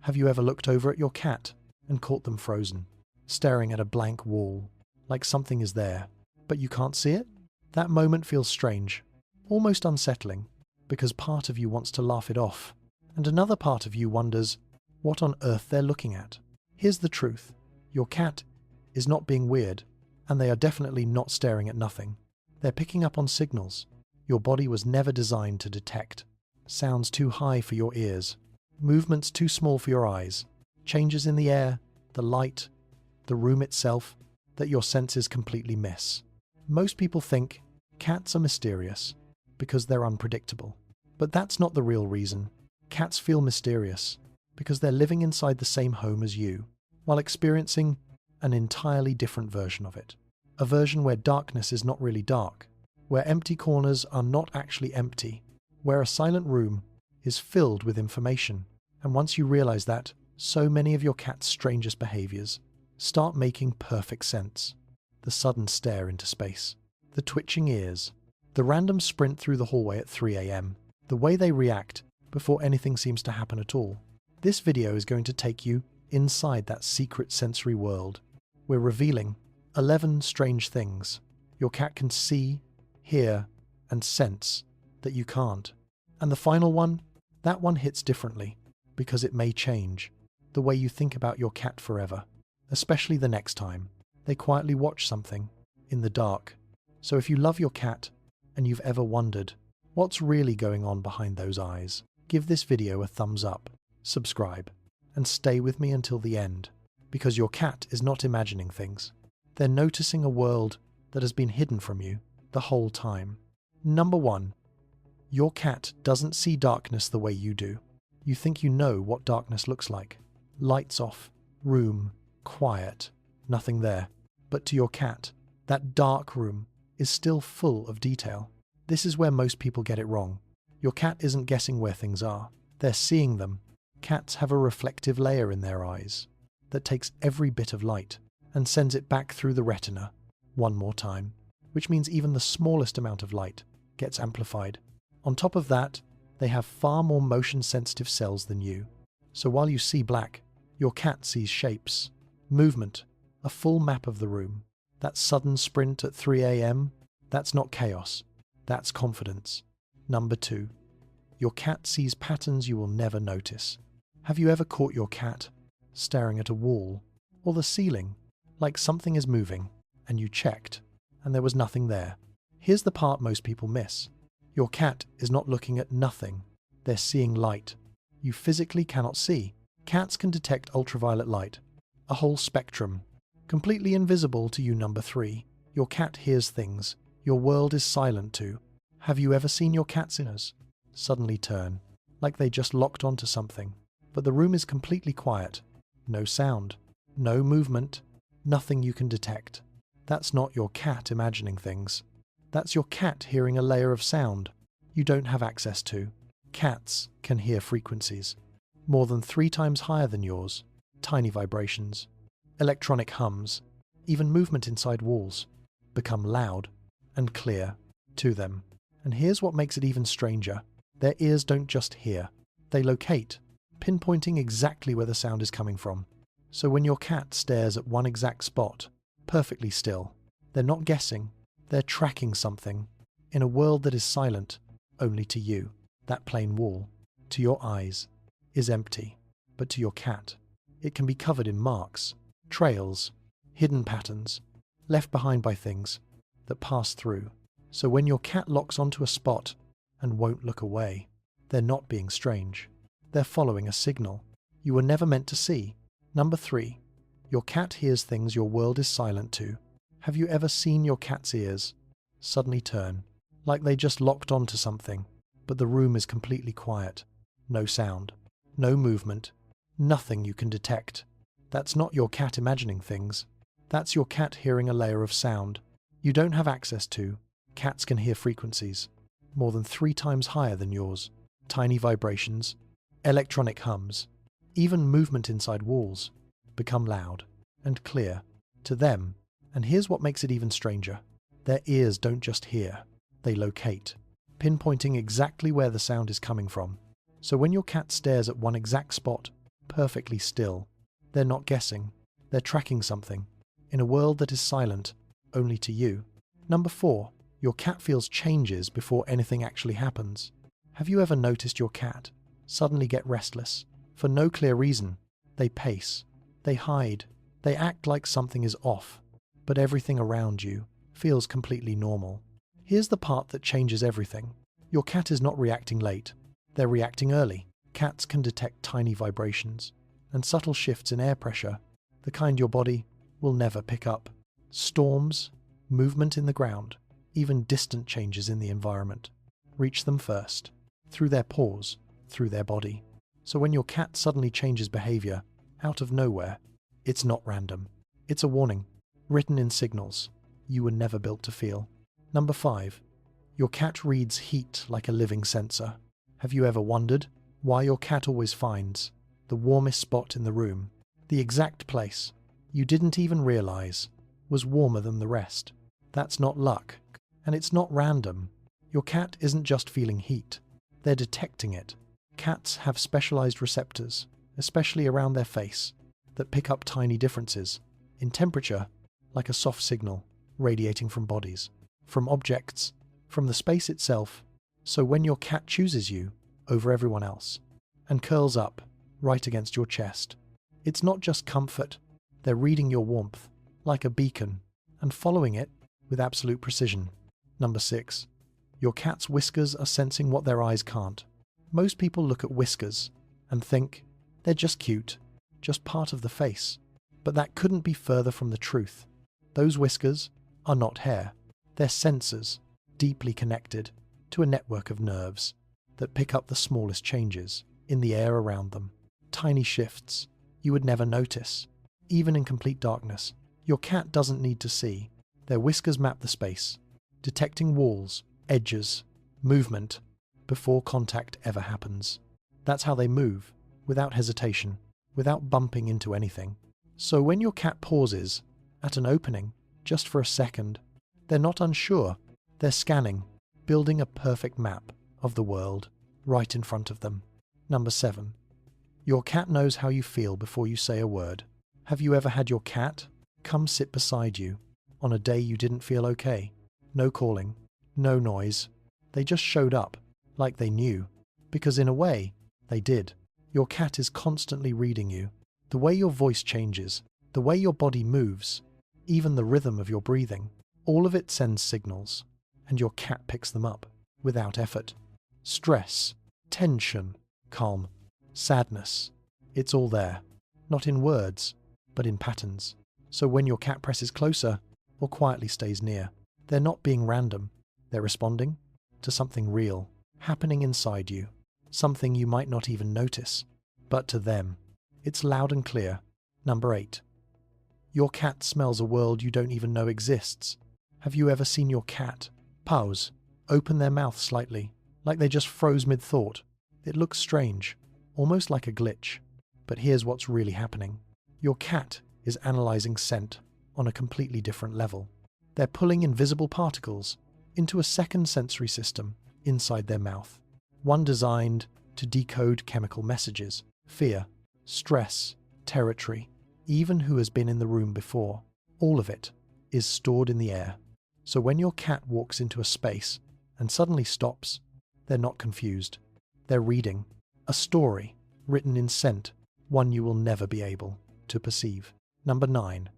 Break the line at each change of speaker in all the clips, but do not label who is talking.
Have you ever looked over at your cat and caught them frozen, staring at a blank wall, like something is there, but you can't see it? That moment feels strange, almost unsettling, because part of you wants to laugh it off, and another part of you wonders what on earth they're looking at. Here's the truth. Your cat is not being weird, and they are definitely not staring at nothing. They're picking up on signals your body was never designed to detect. Sounds too high for your ears, movements too small for your eyes, changes in the air, the light, the room itself that your senses completely miss. Most people think cats are mysterious because they're unpredictable. But that's not the real reason. Cats feel mysterious because they're living inside the same home as you, while experiencing an entirely different version of it. A version where darkness is not really dark, where empty corners are not actually empty, where a silent room is filled with information. And once you realize that, so many of your cat's strangest behaviors start making perfect sense. The sudden stare into space, the twitching ears, the random sprint through the hallway at 3 a.m., the way they react before anything seems to happen at all. This video is going to take you inside that secret sensory world. We're revealing 11 strange things your cat can see, hear, and sense that you can't. And the final one, that one hits differently because it may change the way you think about your cat forever, especially the next time they quietly watch something in the dark. So if you love your cat and you've ever wondered what's really going on behind those eyes, give this video a thumbs up, subscribe, and stay with me until the end, because your cat is not imagining things. They're noticing a world that has been hidden from you the whole time. Number 1. Your cat doesn't see darkness the way you do. You think you know what darkness looks like. Lights off, room, quiet, nothing there. But to your cat, that dark room is still full of detail. This is where most people get it wrong. Your cat isn't guessing where things are. They're seeing them. Cats have a reflective layer in their eyes that takes every bit of light and sends it back through the retina one more time, which means even the smallest amount of light gets amplified. On top of that, they have far more motion-sensitive cells than you. So while you see black, your cat sees shapes, movement, a full map of the room. That sudden sprint at 3 a.m., that's not chaos. That's confidence. Number 2. Your cat sees patterns you will never notice. Have you ever caught your cat staring at a wall or the ceiling like something is moving, and you checked and there was nothing there? Here's the part most people miss. Your cat is not looking at nothing. They're seeing light you physically cannot see. Cats can detect ultraviolet light, a whole spectrum, completely invisible to you. Number 3. Your cat hears things your world is silent to. Have you ever seen your cat's ears suddenly turn, like they just locked onto something, but the room is completely quiet? No sound, no movement, nothing you can detect. That's not your cat imagining things. That's your cat hearing a layer of sound you don't have access to. Cats can hear frequencies more than 3 times higher than yours. Tiny vibrations, electronic hums, even movement inside walls become loud and clear to them. And here's what makes it even stranger. Their ears don't just hear, they locate, pinpointing exactly where the sound is coming from. So when your cat stares at one exact spot, perfectly still, they're not guessing, they're tracking something in a world that is silent only to you. That plain wall, to your eyes, is empty, but to your cat, it can be covered in marks, trails, hidden patterns, left behind by things that pass through. So when your cat locks onto a spot and won't look away, they're not being strange. They're following a signal you were never meant to see. Number 3. Your cat hears things your world is silent to. Have you ever seen your cat's ears suddenly turn, like they just locked onto something, but the room is completely quiet? No sound, no movement, nothing you can detect. That's not your cat imagining things. That's your cat hearing a layer of sound you don't have access to. Cats can hear frequencies more than 3 times higher than yours. Tiny vibrations, electronic hums, even movement inside walls become loud and clear to them. And here's what makes it even stranger. Their ears don't just hear, they locate, pinpointing exactly where the sound is coming from. So when your cat stares at one exact spot, perfectly still. They're not guessing. They're tracking something, in a world that is silent, only to you. Number 4. Your cat feels changes before anything actually happens. Have you ever noticed your cat suddenly get restless? For no clear reason. They pace. They hide. They act like something is off. But everything around you feels completely normal. Here's the part that changes everything. Your cat is not reacting late. They're reacting early. Cats can detect tiny vibrations and subtle shifts in air pressure, the kind your body will never pick up. Storms, movement in the ground, even distant changes in the environment reach them first, through their paws, through their body. So when your cat suddenly changes behavior out of nowhere, it's not random. It's a warning, written in signals you were never built to feel. Number 5. Your cat reads heat like a living sensor. Have you ever wondered why your cat always finds the warmest spot in the room, the exact place you didn't even realize was warmer than the rest? That's not luck, and it's not random. Your cat isn't just feeling heat, they're detecting it. Cats have specialized receptors, especially around their face, that pick up tiny differences in temperature, like a soft signal radiating from bodies, from objects, from the space itself. So when your cat chooses you over everyone else and curls up right against your chest, it's not just comfort. They're reading your warmth like a beacon and following it with absolute precision. Number 6. Your cat's whiskers are sensing what their eyes can't. Most people look at whiskers and think they're just cute, just part of the face. But that couldn't be further from the truth. Those whiskers are not hair. They're sensors, deeply connected to a network of nerves that pick up the smallest changes in the air around them. Tiny shifts you would never notice, even in complete darkness. Your cat doesn't need to see. Their whiskers map the space, detecting walls, edges, movement, before contact ever happens. That's how they move, without hesitation, without bumping into anything. So when your cat pauses at an opening, just for a second, they're not unsure. They're scanning, building a perfect map of the world right in front of them. Number 7. Your cat knows how you feel before you say a word. Have you ever had your cat come sit beside you on a day you didn't feel okay? No calling, no noise. They just showed up, like they knew. Because in a way, they did. Your cat is constantly reading you. The way your voice changes, the way your body moves, even the rhythm of your breathing, all of it sends signals, and your cat picks them up without effort. Stress, tension, calm, sadness, it's all there. Not in words, but in patterns. So when your cat presses closer or quietly stays near, they're not being random. They're responding to something real, happening inside you, something you might not even notice. But to them, it's loud and clear. Number 8. Your cat smells a world you don't even know exists. Have you ever seen your cat pause, open their mouth slightly, like they just froze mid-thought? It looks strange, almost like a glitch. But here's what's really happening. Your cat is analyzing scent on a completely different level. They're pulling invisible particles into a second sensory system inside their mouth, one designed to decode chemical messages, fear, stress, territory, even who has been in the room before. All of it is stored in the air. So when your cat walks into a space and suddenly stops, they're not confused. They're reading a story written in scent, one you will never be able to perceive. Number 9.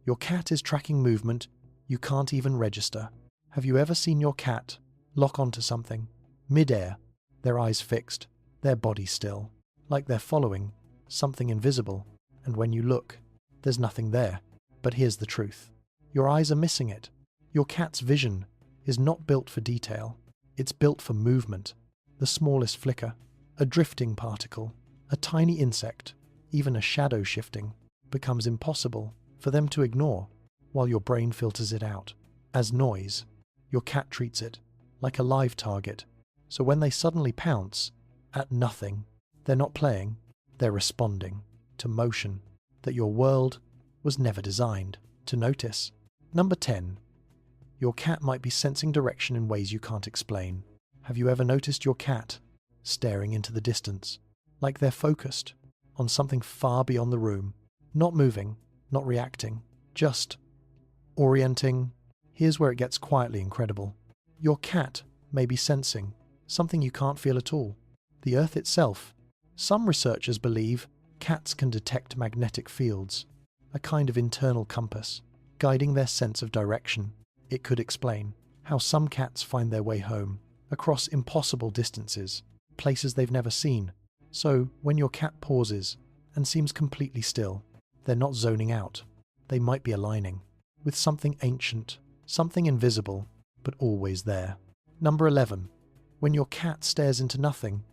Your cat is tracking movement you can't even register. Have you ever seen your cat lock onto something mid-air, their eyes fixed, their body still, like they're following something invisible, and when you look, there's nothing there. But here's the truth. Your eyes are missing it. Your cat's vision is not built for detail. It's built for movement. The smallest flicker, a drifting particle, a tiny insect, even a shadow shifting, becomes impossible for them to ignore, while your brain filters it out as noise. Your cat treats it like a live target. So when they suddenly pounce at nothing, they're not playing, they're responding to motion that your world was never designed to notice. Number 10. Your cat might be sensing direction in ways you can't explain. Have you ever noticed your cat staring into the distance, like they're focused, on something far beyond the room. Not moving, not reacting, just orienting. Here's where it gets quietly incredible. Your cat may be sensing something you can't feel at all. The Earth itself. Some researchers believe cats can detect magnetic fields, a kind of internal compass, guiding their sense of direction. It could explain how some cats find their way home, across impossible distances, places they've never seen. So, when your cat pauses and seems completely still, they're not zoning out. They might be aligning with something ancient, something invisible, but always there. Number 11. When your cat stares into nothing,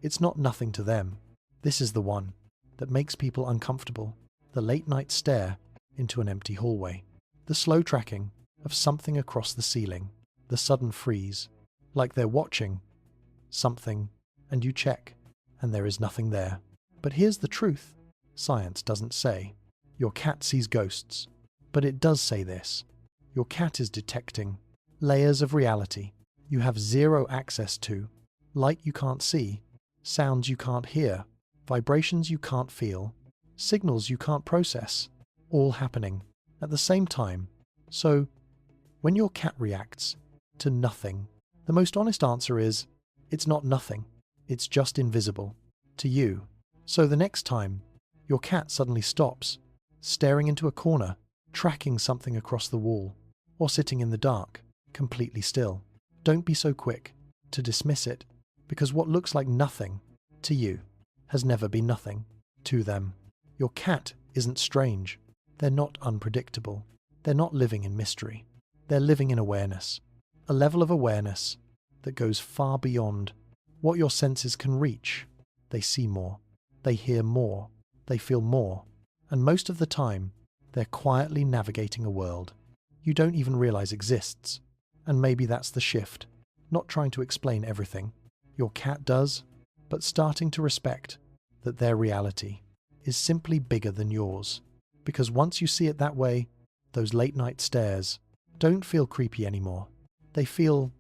it's not nothing to them. This is the one that makes people uncomfortable. The late-night stare into an empty hallway. The slow tracking of something across the ceiling. The sudden freeze, like they're watching something, and you check, and there is nothing there. But here's the truth. Science doesn't say your cat sees ghosts, but it does say this. Your cat is detecting layers of reality you have zero access to, light you can't see, sounds you can't hear, vibrations you can't feel, signals you can't process, all happening at the same time. So, when your cat reacts to nothing, the most honest answer is, it's not nothing, it's just invisible to you. So the next time your cat suddenly stops, staring into a corner, tracking something across the wall, or sitting in the dark, completely still, don't be so quick to dismiss it, because what looks like nothing to you has never been nothing to them. Your cat isn't strange. They're not unpredictable. They're not living in mystery. They're living in awareness, a level of awareness that goes far beyond what your senses can reach. They see more, they hear more, they feel more, and most of the time, they're quietly navigating a world you don't even realize exists. And maybe that's the shift. Not trying to explain everything your cat does, but starting to respect that their reality is simply bigger than yours. Because once you see it that way, those late-night stares don't feel creepy anymore. They feel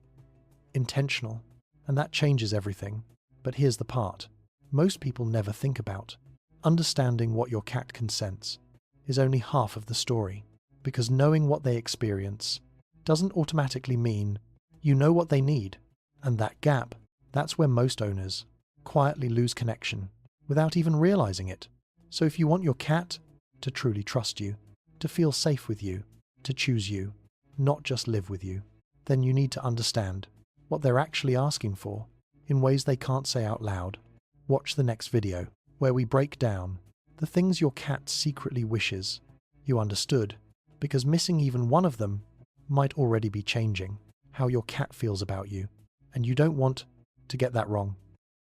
intentional, and that changes everything. But here's the part most people never think about. Understanding what your cat can sense is only half of the story, because knowing what they experience doesn't automatically mean you know what they need. And that gap, that's where most owners quietly lose connection without even realizing it. So if you want your cat to truly trust you, to feel safe with you, to choose you, not just live with you, then you need to understand what they're actually asking for in ways they can't say out loud. Watch the next video, where we break down the things your cat secretly wishes you understood, because missing even one of them might already be changing how your cat feels about you, and you don't want to get that wrong.